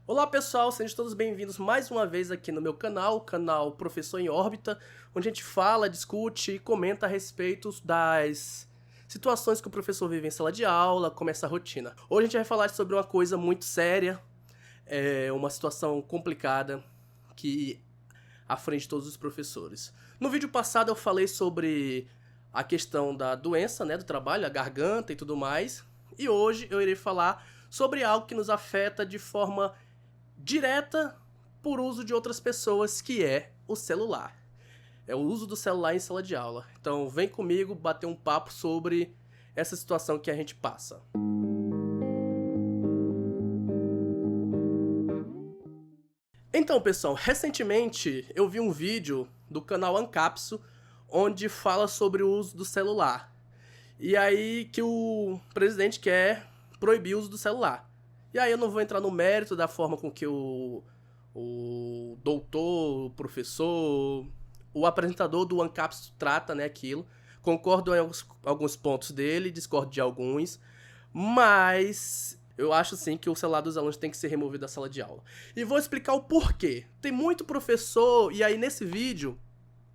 Olá pessoal, sejam todos bem-vindos mais uma vez aqui no meu canal, o canal Professor em Órbita, onde a gente fala, discute e comenta a respeito das situações que o professor vive em sala de aula, como essa rotina. Hoje a gente vai falar sobre uma coisa muito séria, uma situação complicada que aflige todos os professores. No vídeo passado eu falei sobre a questão da doença, do trabalho, a garganta e tudo mais, e hoje eu irei falar sobre algo que nos afeta de forma direta por uso de outras pessoas, que é o celular. É o uso do celular em sala de aula. Então vem comigo bater um papo sobre essa situação que a gente passa. Então, pessoal, recentemente eu vi um vídeo do canal Ancapso onde fala sobre o uso do celular. E aí que o presidente quer proibir o uso do celular. E aí eu não vou entrar no mérito da forma com que o doutor, o professor, o apresentador do Ancapso trata, aquilo. Concordo em alguns pontos dele, discordo de alguns, mas eu acho sim que o celular dos alunos tem que ser removido da sala de aula. E vou explicar o porquê. Tem muito professor, e aí nesse vídeo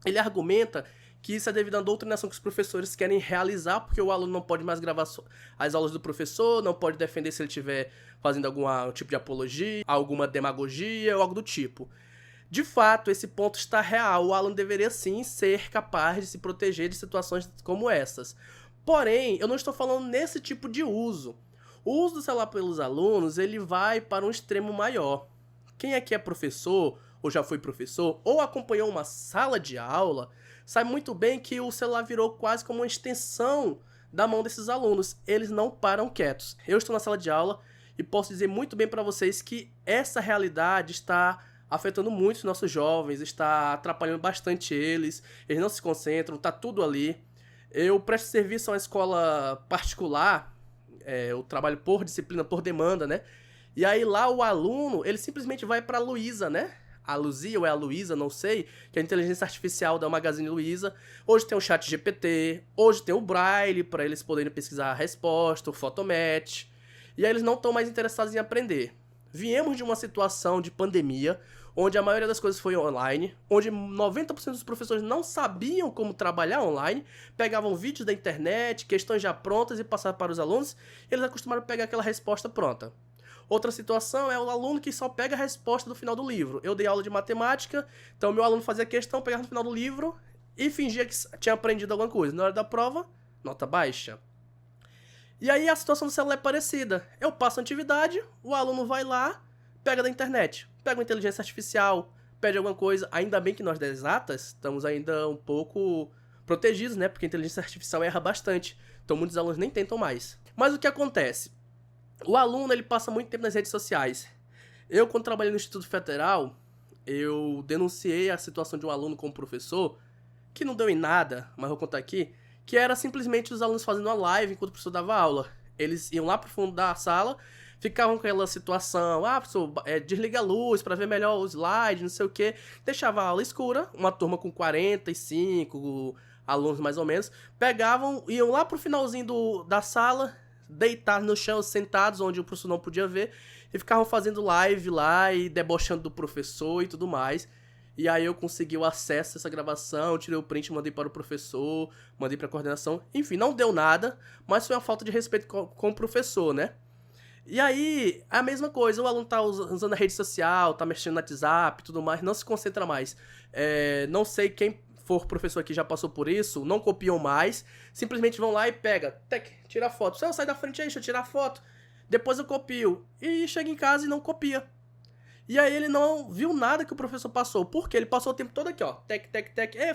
ele argumenta que isso é devido à doutrinação que os professores querem realizar, porque o aluno não pode mais gravar as aulas do professor, não pode defender se ele estiver fazendo algum tipo de apologia, alguma demagogia ou algo do tipo. De fato, esse ponto está real, o aluno deveria sim ser capaz de se proteger de situações como essas. Porém, eu não estou falando nesse tipo de uso. O uso do celular pelos alunos, ele vai para um extremo maior. Quem aqui é professor, ou já foi professor, ou acompanhou uma sala de aula, sabe muito bem que o celular virou quase como uma extensão da mão desses alunos. Eles não param quietos. Eu estou na sala de aula e posso dizer muito bem para vocês que essa realidade está afetando muito os nossos jovens, está atrapalhando bastante eles não se concentram, está tudo ali. Eu presto serviço a uma escola particular, eu trabalho por disciplina, por demanda, E aí lá o aluno, ele simplesmente vai para a Luísa, A Luzia ou é a Luísa, não sei, que é a inteligência artificial da Magazine Luiza. Hoje tem o chat GPT, hoje tem o Braille para eles poderem pesquisar a resposta, o Photomatch. E aí eles não estão mais interessados em aprender. Viemos de uma situação de pandemia, onde a maioria das coisas foi online, onde 90% dos professores não sabiam como trabalhar online, pegavam vídeos da internet, questões já prontas e passavam para os alunos, e eles acostumaram a pegar aquela resposta pronta. Outra situação é o aluno que só pega a resposta do final do livro. Eu dei aula de matemática, então meu aluno fazia questão, pegava no final do livro e fingia que tinha aprendido alguma coisa. Na hora da prova, nota baixa. E aí a situação do celular é parecida. Eu passo a atividade, o aluno vai lá, pega da internet, pega uma inteligência artificial, pede alguma coisa. Ainda bem que nós das exatas estamos ainda um pouco protegidos, Porque a inteligência artificial erra bastante. Então muitos alunos nem tentam mais. Mas o que acontece? O aluno, ele passa muito tempo nas redes sociais. Eu, quando trabalhei no Instituto Federal, eu denunciei a situação de um aluno com um professor, que não deu em nada, mas vou contar aqui, que era simplesmente os alunos fazendo uma live enquanto o professor dava aula. Eles iam lá pro fundo da sala, ficavam com aquela situação, professor, desliga a luz para ver melhor o slide, não sei o que, deixava a aula escura, uma turma com 45 alunos mais ou menos, pegavam, iam lá pro finalzinho da sala, deitados no chão, sentados onde o professor não podia ver, e ficavam fazendo live lá e debochando do professor e tudo mais. E aí eu consegui o acesso a essa gravação, tirei o print, mandei para o professor, mandei para a coordenação. Enfim, não deu nada, mas foi uma falta de respeito com o professor, E aí, a mesma coisa, o aluno tá usando a rede social, tá mexendo no WhatsApp e tudo mais, não se concentra mais. Não sei quem for professor aqui já passou por isso, não copiam mais, simplesmente vão lá e pega, tira a foto. Sai da frente aí, deixa eu tirar a foto. Depois eu copio. E chega em casa e não copia. E aí ele não viu nada que o professor passou. Por quê? Ele passou o tempo todo aqui, ó.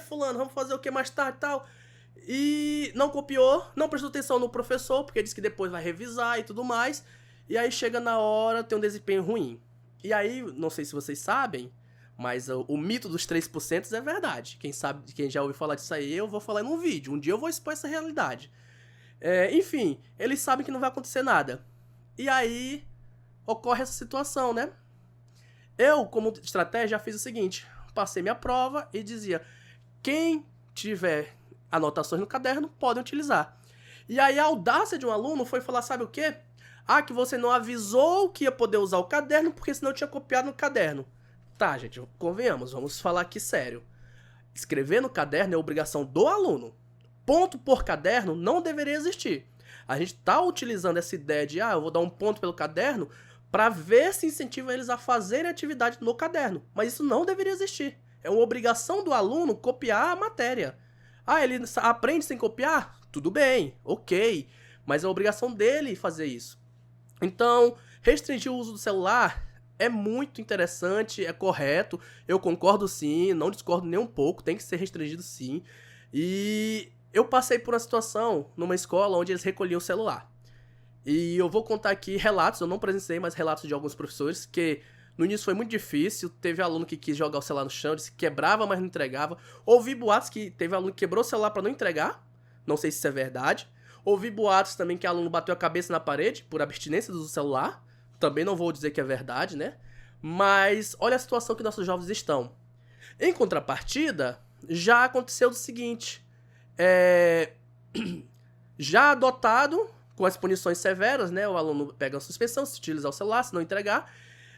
Fulano, vamos fazer o que mais tarde e tal. E não copiou, não prestou atenção no professor, porque disse que depois vai revisar e tudo mais. E aí chega na hora, tem um desempenho ruim. E aí, não sei se vocês sabem, mas o mito dos 3% é verdade. Quem já ouviu falar disso aí, eu vou falar num vídeo. Um dia eu vou expor essa realidade. Enfim, eles sabem que não vai acontecer nada. E aí, ocorre essa situação, Eu, como estratégia, já fiz o seguinte. Passei minha prova e dizia, quem tiver anotações no caderno, podem utilizar. E aí a audácia de um aluno foi falar, sabe o quê? Ah, que você não avisou que ia poder usar o caderno porque senão eu tinha copiado no caderno. Tá, gente, convenhamos, vamos falar aqui sério. Escrever no caderno é obrigação do aluno. Ponto por caderno não deveria existir. A gente está utilizando essa ideia de, eu vou dar um ponto pelo caderno para ver se incentiva eles a fazerem atividade no caderno. Mas isso não deveria existir. É uma obrigação do aluno copiar a matéria. Ele aprende sem copiar? Tudo bem, ok. Mas é obrigação dele fazer isso. Então, restringir o uso do celular é muito interessante, é correto. Eu concordo sim, não discordo nem um pouco, tem que ser restringido sim. E eu passei por uma situação numa escola onde eles recolhiam o celular. E eu vou contar aqui relatos, eu não presenciei, mas relatos de alguns professores, que no início foi muito difícil, teve aluno que quis jogar o celular no chão, disse que quebrava, mas não entregava. Ouvi boatos que teve aluno que quebrou o celular para não entregar, não sei se isso é verdade. Ouvi boatos também que aluno bateu a cabeça na parede por abstinência do celular, também não vou dizer que é verdade, né? Mas olha a situação que nossos jovens estão. Em contrapartida, já aconteceu o seguinte, já adotado com as punições severas, né? O aluno pega a suspensão se utilizar o celular, se não entregar.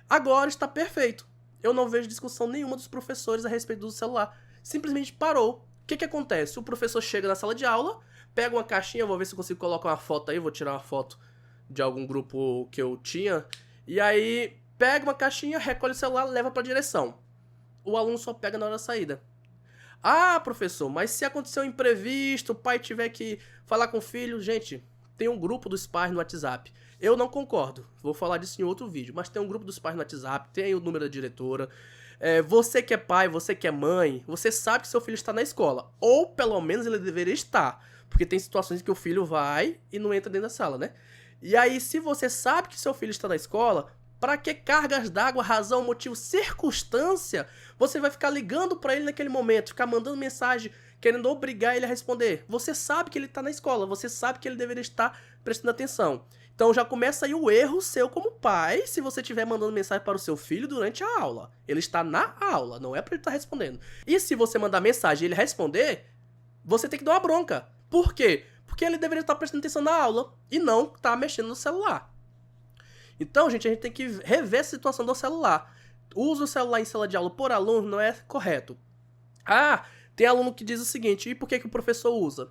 Agora está perfeito. Eu não vejo discussão nenhuma dos professores a respeito do celular. Simplesmente parou. O que acontece? O professor chega na sala de aula, pega uma caixinha, vou ver se eu consigo colocar uma foto aí, vou tirar uma foto de algum grupo que eu tinha. E aí, pega uma caixinha, recolhe o celular, leva para a direção. O aluno só pega na hora da saída. Ah, professor, mas se acontecer um imprevisto, o pai tiver que falar com o filho... Gente, tem um grupo dos pais no WhatsApp. Eu não concordo, vou falar disso em outro vídeo, mas tem um grupo dos pais no WhatsApp, tem aí o número da diretora. Você que é pai, você que é mãe, você sabe que seu filho está na escola. Ou pelo menos ele deveria estar. Porque tem situações que o filho vai e não entra dentro da sala, né? E aí, se você sabe que seu filho está na escola, para que cargas d'água, razão, motivo, circunstância, você vai ficar ligando para ele naquele momento, ficar mandando mensagem, querendo obrigar ele a responder? Você sabe que ele está na escola, você sabe que ele deveria estar prestando atenção. Então já começa aí o erro seu como pai, se você estiver mandando mensagem para o seu filho durante a aula. Ele está na aula, não é para ele estar respondendo. E se você mandar mensagem e ele responder, você tem que dar uma bronca. Por quê? Porque ele deveria estar prestando atenção na aula e não estar mexendo no celular. Então, gente, a gente tem que rever a situação do celular. O uso do celular em sala de aula por aluno não é correto. Tem aluno que diz o seguinte, e por que o professor usa?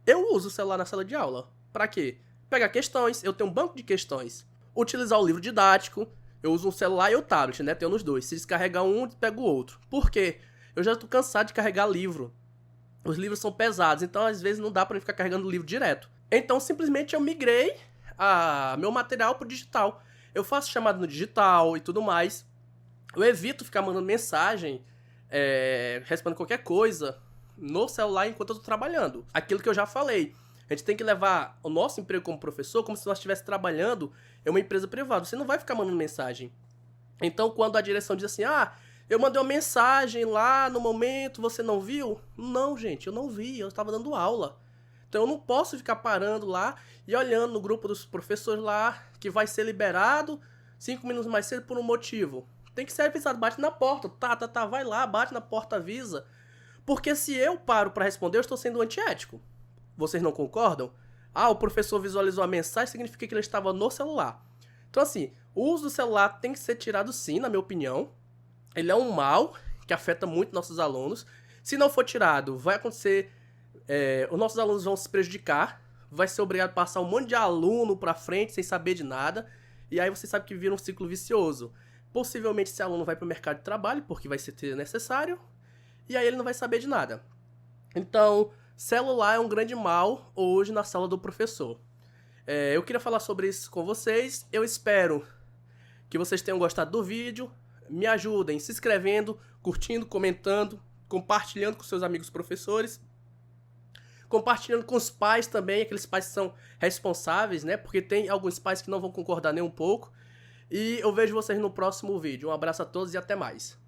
Eu uso o celular na sala de aula. Para quê? Pegar questões, eu tenho um banco de questões. Utilizar o livro didático, eu uso um celular e o tablet, né? Tenho nos dois. Se descarregar um, pego o outro. Por quê? Eu já estou cansado de carregar livro. Os livros são pesados, então às vezes não dá para ficar carregando o livro direto. Então simplesmente eu migrei meu material pro digital. Eu faço chamada no digital e tudo mais. Eu evito ficar mandando mensagem, respondendo qualquer coisa no celular enquanto eu tô trabalhando. Aquilo que eu já falei. A gente tem que levar o nosso emprego como professor como se nós estivéssemos trabalhando em uma empresa privada. Você não vai ficar mandando mensagem. Então, quando a direção diz assim, eu mandei uma mensagem lá no momento, você não viu? Não, gente, eu não vi, eu estava dando aula. Então, eu não posso ficar parando lá e olhando no grupo dos professores lá, que vai ser liberado 5 minutos mais cedo por um motivo. Tem que ser avisado, bate na porta, vai lá, bate na porta, avisa. Porque se eu paro para responder, eu estou sendo antiético. Vocês não concordam? O professor visualizou a mensagem, significa que ele estava no celular. Então, assim, o uso do celular tem que ser tirado sim, na minha opinião. Ele é um mal que afeta muito nossos alunos. Se não for tirado, vai acontecer... os nossos alunos vão se prejudicar. Vai ser obrigado a passar um monte de aluno pra frente sem saber de nada. E aí você sabe que vira um ciclo vicioso. Possivelmente esse aluno vai pro mercado de trabalho, porque vai ser necessário. E aí ele não vai saber de nada. Então... celular é um grande mal hoje na sala do professor. Eu queria falar sobre isso com vocês. Eu espero que vocês tenham gostado do vídeo. Me ajudem se inscrevendo, curtindo, comentando, compartilhando com seus amigos professores. Compartilhando com os pais também, aqueles pais que são responsáveis, né? Porque tem alguns pais que não vão concordar nem um pouco. E eu vejo vocês no próximo vídeo. Um abraço a todos e até mais.